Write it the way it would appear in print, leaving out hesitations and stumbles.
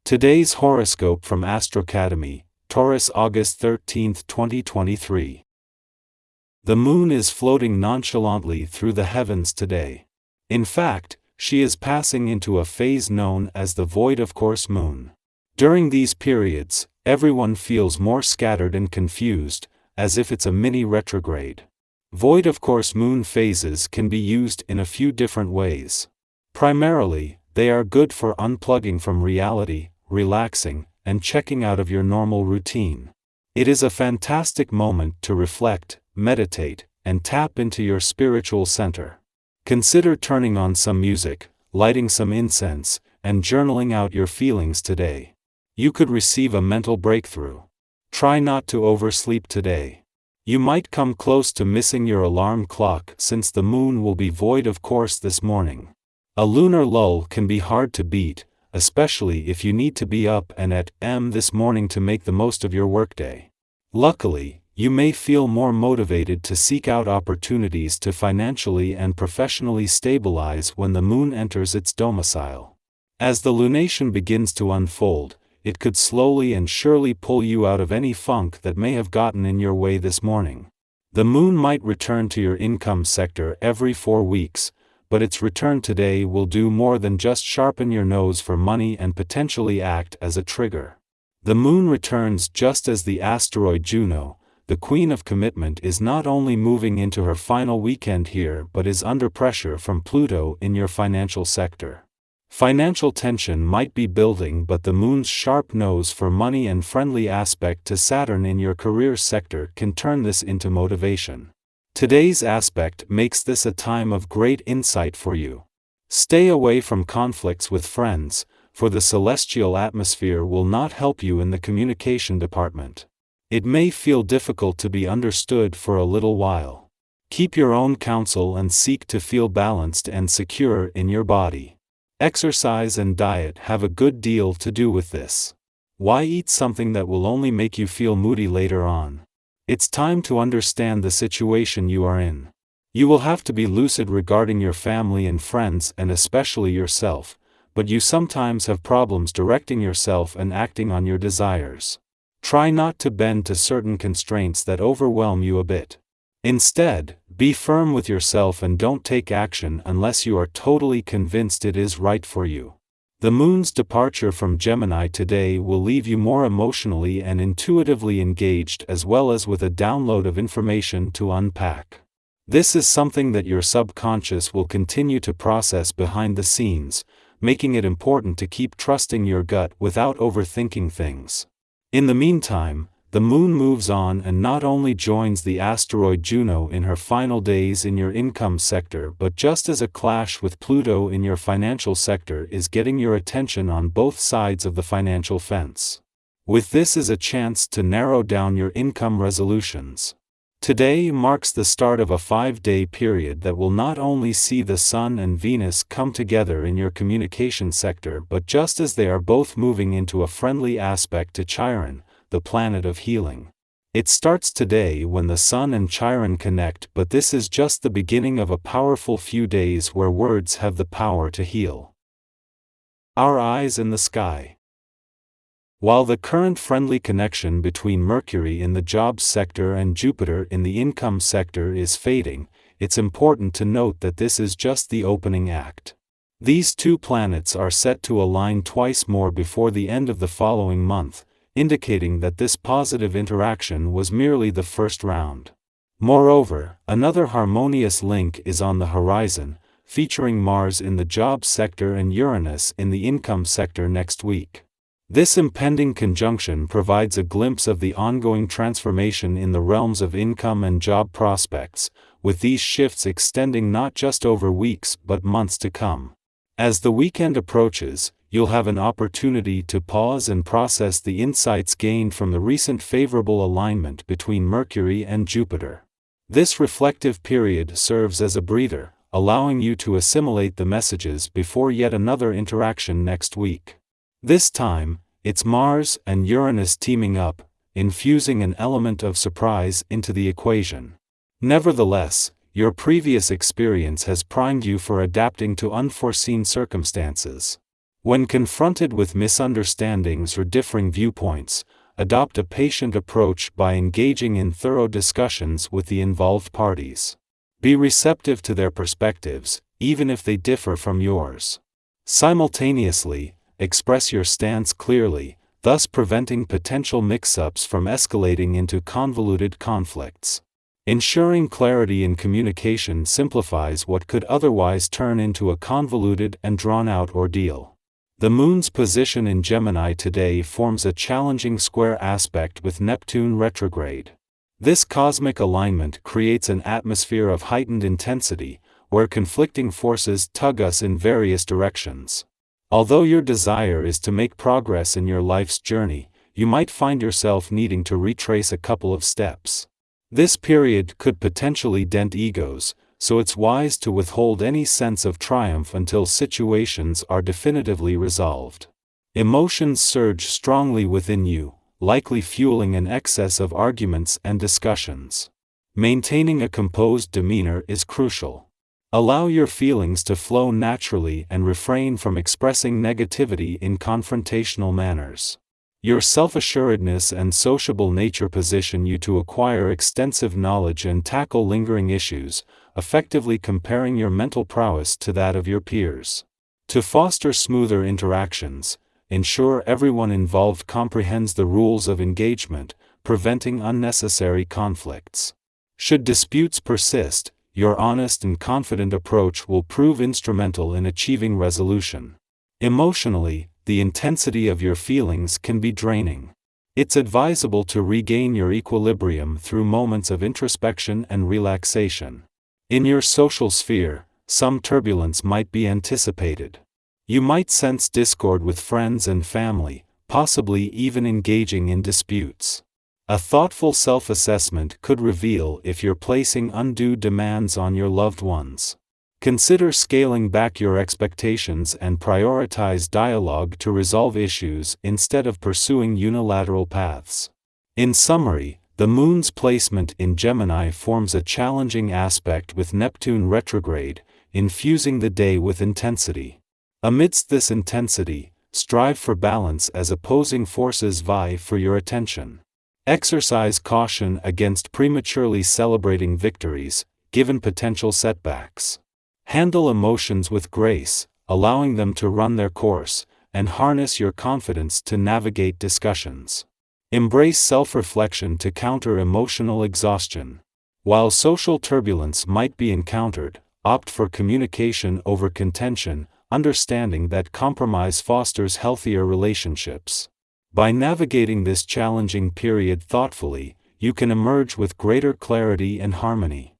Today's horoscope from Astrocademy, Taurus, August 13, 2023. The moon is floating nonchalantly through the heavens today. In fact, she is passing into a phase known as the void of course moon. During these periods, everyone feels more scattered and confused, as if it's a mini retrograde. Void of course moon phases can be used in a few different ways. Primarily, they are good for unplugging from reality, relaxing, and checking out of your normal routine. It is a fantastic moment to reflect, meditate, and tap into your spiritual center. Consider turning on some music, lighting some incense, and journaling out your feelings today. You could receive a mental breakthrough. Try not to oversleep today. You might come close to missing your alarm clock since the moon will be void of course this morning. A lunar lull can be hard to beat, especially if you need to be up and at this morning to make the most of your workday. Luckily, you may feel more motivated to seek out opportunities to financially and professionally stabilize when the moon enters its domicile. As the lunation begins to unfold, it could slowly and surely pull you out of any funk that may have gotten in your way this morning. The moon might return to your income sector every 4 weeks, but its return today will do more than just sharpen your nose for money and potentially act as a trigger. The moon returns just as the asteroid Juno, the queen of commitment, is not only moving into her final weekend here but is under pressure from Pluto in your financial sector. Financial tension might be building, but the moon's sharp nose for money and friendly aspect to Saturn in your career sector can turn this into motivation. Today's aspect makes this a time of great insight for you. Stay away from conflicts with friends, for the celestial atmosphere will not help you in the communication department. It may feel difficult to be understood for a little while. Keep your own counsel and seek to feel balanced and secure in your body. Exercise and diet have a good deal to do with this. Why eat something that will only make you feel moody later on? It's time to understand the situation you are in. You will have to be lucid regarding your family and friends and especially yourself, but you sometimes have problems directing yourself and acting on your desires. Try not to bend to certain constraints that overwhelm you a bit. Instead, be firm with yourself and don't take action unless you are totally convinced it is right for you. The moon's departure from Gemini today will leave you more emotionally and intuitively engaged, as well as with a download of information to unpack. This is something that your subconscious will continue to process behind the scenes, making it important to keep trusting your gut without overthinking things. In the meantime, the moon moves on and not only joins the asteroid Juno in her final days in your income sector, but just as a clash with Pluto in your financial sector is getting your attention on both sides of the financial fence. With this is a chance to narrow down your income resolutions. Today marks the start of a 5-day period that will not only see the Sun and Venus come together in your communication sector, but just as they are both moving into a friendly aspect to Chiron, the planet of healing. It starts today when the Sun and Chiron connect, but this is just the beginning of a powerful few days where words have the power to heal. Our eyes in the sky. While the current friendly connection between Mercury in the jobs sector and Jupiter in the income sector is fading, it's important to note that this is just the opening act. These two planets are set to align twice more before the end of the following month, indicating that this positive interaction was merely the first round. Moreover, another harmonious link is on the horizon, featuring Mars in the jobs sector and Uranus in the income sector next week. This impending conjunction provides a glimpse of the ongoing transformation in the realms of income and job prospects, with these shifts extending not just over weeks but months to come. As the weekend approaches, you'll have an opportunity to pause and process the insights gained from the recent favorable alignment between Mercury and Jupiter. This reflective period serves as a breather, allowing you to assimilate the messages before yet another interaction next week. This time, it's Mars and Uranus teaming up, infusing an element of surprise into the equation. Nevertheless, your previous experience has primed you for adapting to unforeseen circumstances. When confronted with misunderstandings or differing viewpoints, adopt a patient approach by engaging in thorough discussions with the involved parties. Be receptive to their perspectives, even if they differ from yours. Simultaneously, express your stance clearly, thus preventing potential mix-ups from escalating into convoluted conflicts. Ensuring clarity in communication simplifies what could otherwise turn into a convoluted and drawn-out ordeal. The Moon's position in Gemini today forms a challenging square aspect with Neptune retrograde. This cosmic alignment creates an atmosphere of heightened intensity, where conflicting forces tug us in various directions. Although your desire is to make progress in your life's journey, you might find yourself needing to retrace a couple of steps. This period could potentially dent egos, so it's wise to withhold any sense of triumph until situations are definitively resolved. Emotions surge strongly within you, likely fueling an excess of arguments and discussions. Maintaining a composed demeanor is crucial. Allow your feelings to flow naturally and refrain from expressing negativity in confrontational manners. Your self-assuredness and sociable nature position you to acquire extensive knowledge and tackle lingering issues, effectively comparing your mental prowess to that of your peers. To foster smoother interactions, ensure everyone involved comprehends the rules of engagement, preventing unnecessary conflicts. Should disputes persist, your honest and confident approach will prove instrumental in achieving resolution. Emotionally, the intensity of your feelings can be draining. It's advisable to regain your equilibrium through moments of introspection and relaxation. In your social sphere, some turbulence might be anticipated. You might sense discord with friends and family, possibly even engaging in disputes. A thoughtful self-assessment could reveal if you're placing undue demands on your loved ones. Consider scaling back your expectations and prioritize dialogue to resolve issues instead of pursuing unilateral paths. In summary, the Moon's placement in Gemini forms a challenging aspect with Neptune retrograde, infusing the day with intensity. Amidst this intensity, strive for balance as opposing forces vie for your attention. Exercise caution against prematurely celebrating victories, given potential setbacks. Handle emotions with grace, allowing them to run their course, and harness your confidence to navigate discussions. Embrace self-reflection to counter emotional exhaustion. While social turbulence might be encountered, opt for communication over contention, understanding that compromise fosters healthier relationships. By navigating this challenging period thoughtfully, you can emerge with greater clarity and harmony.